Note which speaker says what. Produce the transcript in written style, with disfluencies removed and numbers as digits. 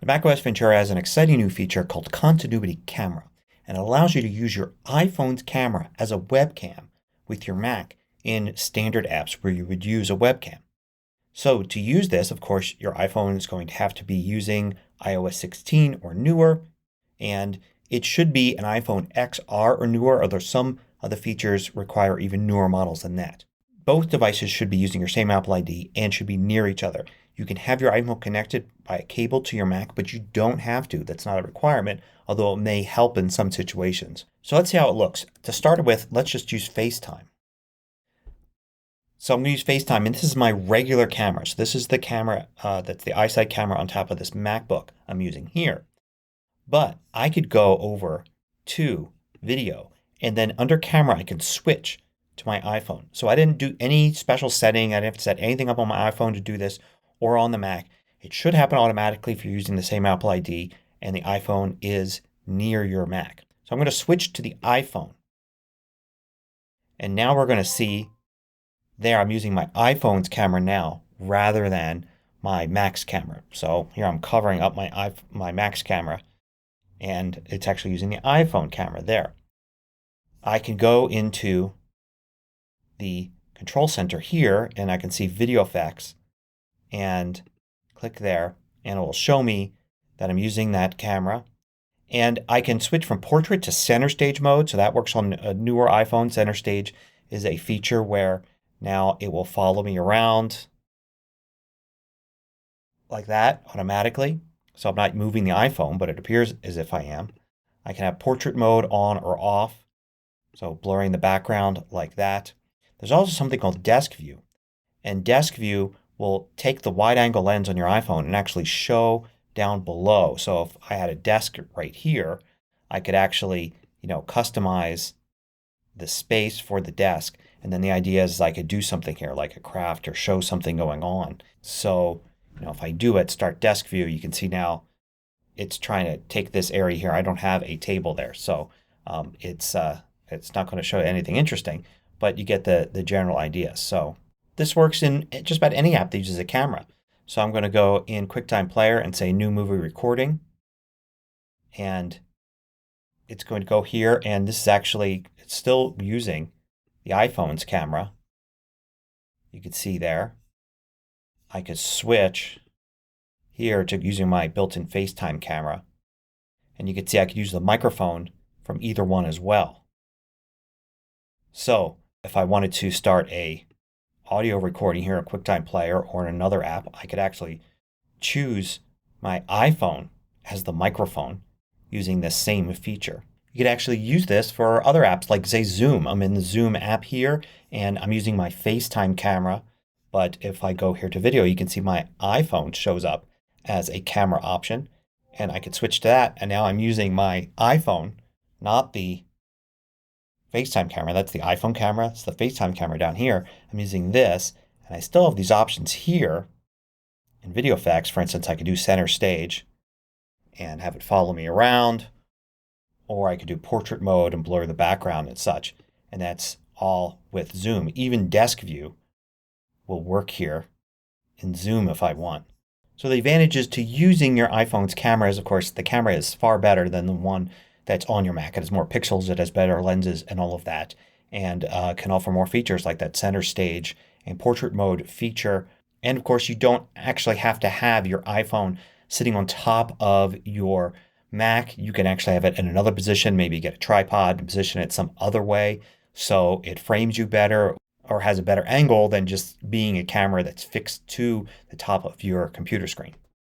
Speaker 1: macOS Ventura has an exciting new feature called Continuity Camera, and it allows you to use your iPhone's camera as a webcam with your Mac in standard apps where you would use a webcam. So to use this, of course, your iPhone is going to have to be using iOS 16 or newer, and it should be an iPhone XR or newer, although some of the features require even newer models than that. Both devices should be using your same Apple ID and should be near each other. You can have your iPhone connected by a cable to your Mac, but you don't have to. That's not a requirement, although it may help in some situations. So let's see how it looks. To start with, let's just use FaceTime. So I'm going to use FaceTime, and this is my regular camera. So this is the camera that's the iSight camera on top of this MacBook I'm using here. But I could go over to video, and then under camera I can switch to my iPhone. So I didn't do any special setting. I didn't have to set anything up on my iPhone to do this or on the Mac. It should happen automatically if you're using the same Apple ID and the iPhone is near your Mac. So I'm going to switch to the iPhone. And now we're going to see there I'm using my iPhone's camera now rather than my Mac's camera. So here I'm covering up my Mac's camera and it's actually using the iPhone camera there. I can go into the control center here and I can see video effects and click there and it will show me that I'm using that camera. And I can switch from portrait to center stage mode. So that works on a newer iPhone. Center stage is a feature where now it will follow me around like that automatically. So I'm not moving the iPhone, but it appears as if I am. I can have portrait mode on or off. So blurring the background like that. There's also something called desk view. And desk view will take the wide angle lens on your iPhone and actually show down below. So if I had a desk right here, I could actually, customize the space for the desk. And then the idea is I could do something here like a craft or show something going on. So, if I do it, start desk view, you can see now it's trying to take this area here. I don't have a table there. So it's not going to show anything interesting, but you get the general idea. So this works in just about any app that uses a camera. So I'm going to go in QuickTime Player and say New Movie Recording. And it's going to go here. And this is actually, it's still using the iPhone's camera. You can see there. I could switch here to using my built-in FaceTime camera. And you can see I could use the microphone from either one as well. So if I wanted to start a audio recording here in QuickTime Player or in another app, I could actually choose my iPhone as the microphone using this same feature. You could actually use this for other apps like, say, Zoom. I'm in the Zoom app here and I'm using my FaceTime camera. But if I go here to video, you can see my iPhone shows up as a camera option. And I could switch to that. And now I'm using my iPhone, not the FaceTime camera. That's the iPhone camera. It's the FaceTime camera down here. I'm using this. And I still have these options here in video effects. For instance, I could do center stage and have it follow me around. Or I could do portrait mode and blur the background and such. And that's all with Zoom. Even desk view will work here in Zoom if I want. So the advantages to using your iPhone's camera is, of course, the camera is far better than the one that's on your Mac. It has more pixels, it has better lenses and all of that, and can offer more features like that center stage and portrait mode feature. And of course, you don't actually have to have your iPhone sitting on top of your Mac. You can actually have it in another position, maybe get a tripod and position it some other way so it frames you better or has a better angle than just being a camera that's fixed to the top of your computer screen.